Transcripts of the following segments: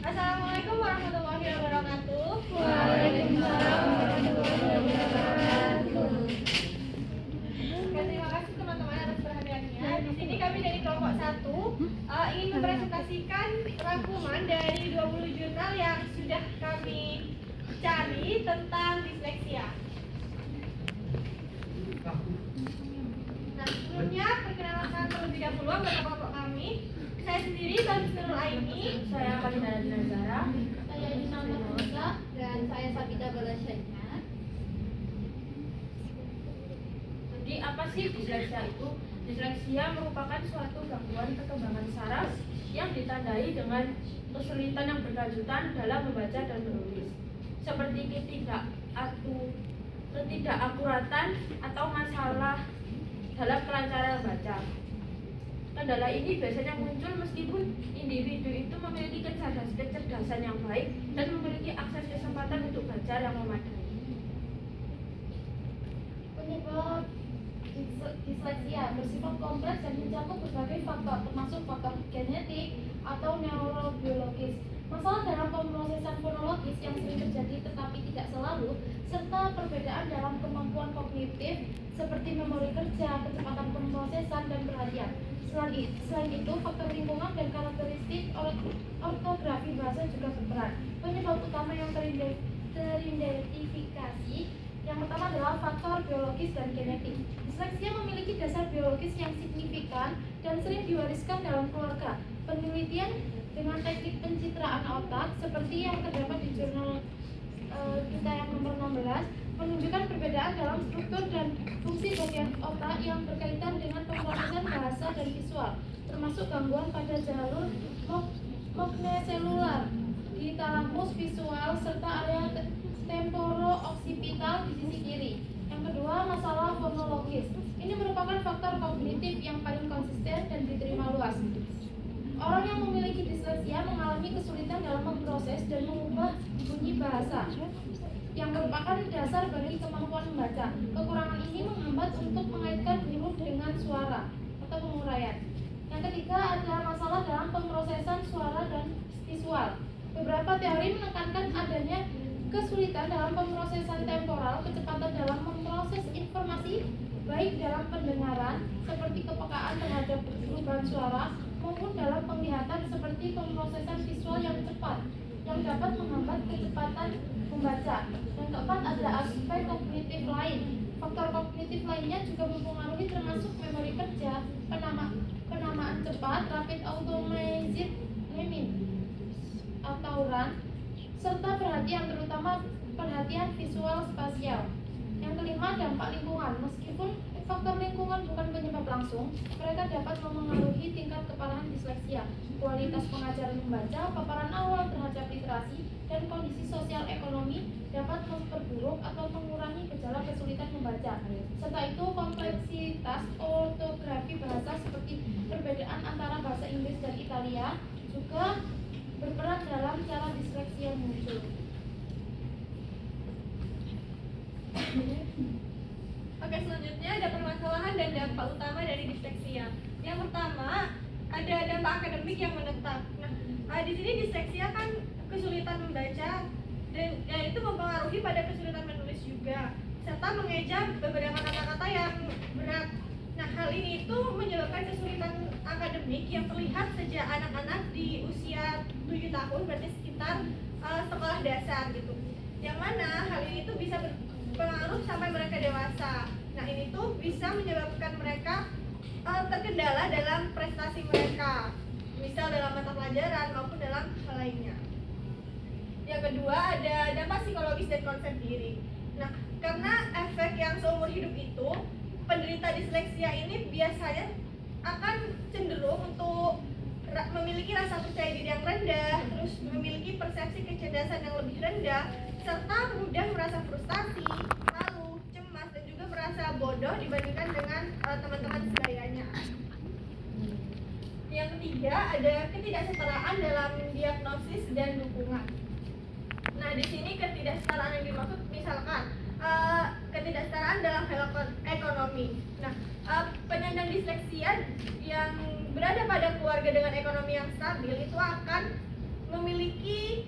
Assalamualaikum warahmatullahi wabarakatuh. Waalaikumsalam warahmatullahi wabarakatuh. Terima kasih teman-teman atas perhatiannya. Di sini kami dari kelompok 1 ingin mempresentasikan rangkuman dari 20 jurnal yang sudah kami cari tentang disleksia. Nah, sebelumnya perkenalkan terlebih dahulu anggota kelompok kami. Saya sendiri Bagus Nurul Aini. Saya Kalina Nazara. Saya Dina Marisa dan saya Sabita Balasyanya. Jadi apa sih disleksia itu? Disleksia merupakan suatu gangguan perkembangan saraf yang ditandai dengan kesulitan yang berkelanjutan dalam membaca dan menulis, seperti ketidakakuratan atau masalah dalam kelancaran membaca. Kendala ini biasanya muncul meskipun individu itu memiliki kecerdasan yang baik dan memiliki akses kesempatan untuk belajar yang memadai. Penyebab disleksia bersifat kompleks dan mencakup berbagai faktor, termasuk faktor genetik atau neurobiologis, masalah dalam pemrosesan fonologis yang sering terjadi tetapi tidak selalu, serta perbedaan dalam kemampuan kognitif seperti memori kerja, kecepatan pemrosesan, dan perhatian. Selain itu, faktor lingkungan dan karakteristik ortografi bahasa juga berperan. Penyebab utama yang teridentifikasi yang pertama adalah faktor biologis dan genetik. Disleksia memiliki dasar biologis yang signifikan dan sering diwariskan dalam keluarga. Penelitian dengan teknik pencitraan otak seperti yang terdapat di jurnal kita yang nomor 16 menunjukkan perbedaan dalam struktur dan fungsi bagian otak yang berkaitan dengan pemrosesan bahasa dan visual, termasuk gangguan pada jalur magneselular di talamus visual serta area temporo-occipital di sisi kiri. Yang kedua, masalah fonologis. Ini merupakan faktor kognitif yang paling konsisten dan diterima luas. Orang yang memiliki disleksia mengalami kesulitan dalam memproses dan mengubah bunyi bahasa yang merupakan dasar bagi kemampuan membaca. Kekurangan ini menghambat untuk mengaitkan huruf dengan suara atau penguraian. Yang ketiga adalah masalah dalam pemrosesan suara dan visual. Beberapa teori menekankan adanya kesulitan dalam pemrosesan temporal, kecepatan dalam memproses informasi, baik dalam pendengaran, seperti kepekaan terhadap perubahan suara, maupun dalam penglihatan, seperti pemrosesan visual yang cepat, yang dapat menghambat kecepatan membaca. Yang keempat adalah aspek kognitif lain. Faktor kognitif lainnya juga mempengaruhi, termasuk memori kerja, penamaan cepat, rapid automated naming atau RAN, serta perhatian, terutama perhatian visual spasial. Yang kelima, dampak lingkungan. Meskipun faktor lingkungan bukan penyebab langsung, mereka dapat memengaruhi tingkat keparahan disleksia, kualitas pengajaran membaca, paparan awal terhadap literasi, dan kondisi sosial ekonomi dapat memperburuk atau mengurangi gejala kesulitan membaca. Serta itu, kompleksitas ortografi bahasa seperti perbedaan antara bahasa Inggris dan Italia juga berperan dalam cara disleksia muncul. Oke, selanjutnya ada permasalahan dan dampak utama dari disleksia. Yang pertama, ada dampak akademik yang menetap. Nah, di sini disleksia kan kesulitan membaca dan itu mempengaruhi pada kesulitan menulis juga, serta mengeja beberapa kata-kata yang berat. Nah, hal ini itu menyebabkan kesulitan akademik yang terlihat sejak anak-anak di usia 7 tahun, berarti sekitar sekolah dasar gitu. Yang mana hal ini tuh bisa berpengaruh sampai mereka dewasa. Nah, ini tuh bisa menyebabkan mereka terkendala dalam prestasi mereka, misal dalam mata pelajaran maupun dalam hal lainnya. Yang kedua ada dampak psikologis dan konsep diri. Nah, karena efek yang seumur hidup itu, penderita disleksia ini biasanya akan cenderung untuk memiliki rasa percaya diri yang rendah, terus memiliki persepsi kecerdasan yang lebih rendah, serta mudah merasa frustasi, malu, cemas, dan juga merasa bodoh dibandingkan dengan teman-teman sebayanya. Yang ketiga ada ketidaksetaraan dalam diagnosis dan dukungan. Nah, di sini ketidaksetaraan yang dimaksud misalkan ketidaksetaraan dalam hal ekonomi. Nah, penyandang disleksia yang berada pada keluarga dengan ekonomi yang stabil itu akan memiliki memiliki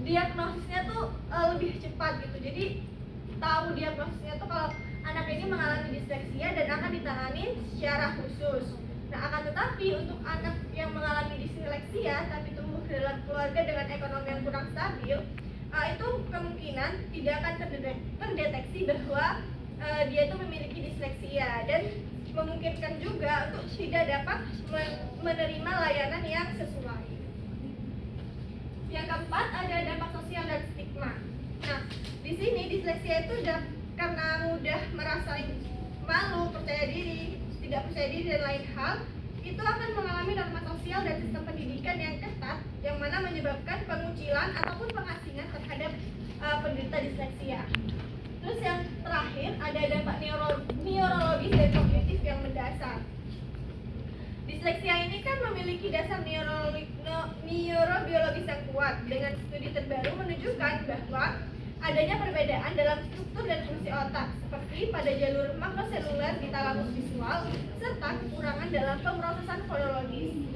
diagnosisnya tuh lebih cepat gitu. Jadi tahu diagnosisnya tuh kalau anak ini mengalami disleksia dan akan ditangani secara khusus. Nah, akan tetapi untuk anak yang mengalami disleksia tapi tumbuh dalam keluarga dengan ekonomi yang kurang stabil, itu kemungkinan tidak akan terdeteksi bahwa dia itu memiliki disleksia, dan memungkinkan juga untuk tidak dapat menerima layanan yang sesuai. Yang keempat, ada dampak sosial dan stigma. Nah, di sini disleksia itu karena mudah merasa malu, percaya diri, tidak percaya diri dan lain hal, itu akan mengalami norma sosial dan sistem pendidikan yang ketat, yang mana menyebabkan pengucilan ataupun pengasingan terhadap penderita disleksia. Terus yang terakhir, ada dampak neurologis dan kognitif yang mendasar. Disleksia ini kan memiliki dasar neurobiologis yang kuat, dengan studi terbaru menunjukkan bahwa adanya perbedaan dalam struktur dan fungsi otak, seperti pada jalur makroseluler di talamus visual, serta kekurangan dalam pemrosesan fonologis.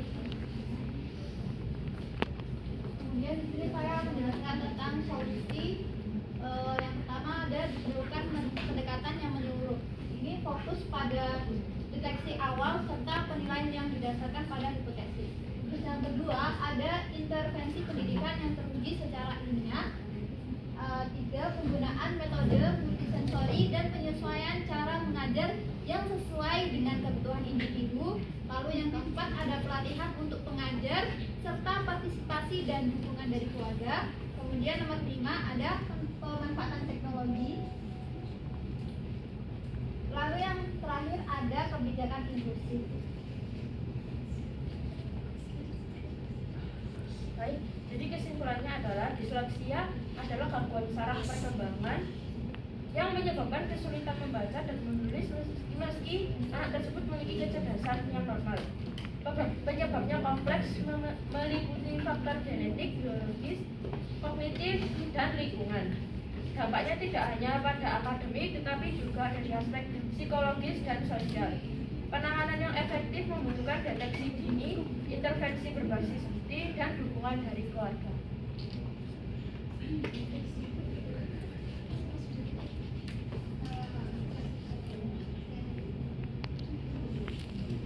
Kemudian di sini saya menjelaskan tentang solusi. Yang pertama ada diperlukan pendekatan yang menyeluruh. Ini fokus pada deteksi awal serta penilaian yang didasarkan pada hipotesis. Terus yang kedua ada intervensi pendidikan yang teruji secara ilmiah. Tiga, penggunaan metode multisensori dan penyesuaian cara mengajar yang sesuai dengan kebutuhan individu. Lalu yang keempat ada pelatihan untuk pengajar serta partisipasi dan dukungan dari keluarga. Kemudian nomor 5 ada pemanfaatan teknologi. Lalu yang terakhir ada kebijakan inklusif. Baik, jadi kesimpulannya adalah disleksia adalah gangguan saraf perkembangan yang menyebabkan kesulitan membaca dan menulis meski anak tersebut memiliki kecerdasan yang normal. Penyebabnya kompleks, meliputi faktor genetik, biologis, kognitif, dan lingkungan. Dampaknya tidak hanya pada akademik, tetapi juga dari aspek psikologis dan sosial. Penanganan yang efektif membutuhkan deteksi dini, intervensi berbasis bukti, dan dukungan dari keluarga.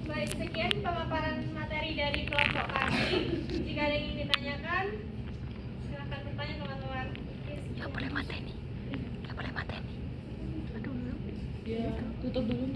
Baik, sekian pemaparan materi dari kelompok kami. Jika ada yang ingin ditanyakan, silakan bertanya teman-teman. Nggak boleh mateni. Nggak boleh mateni. Aduh, tutup dulu.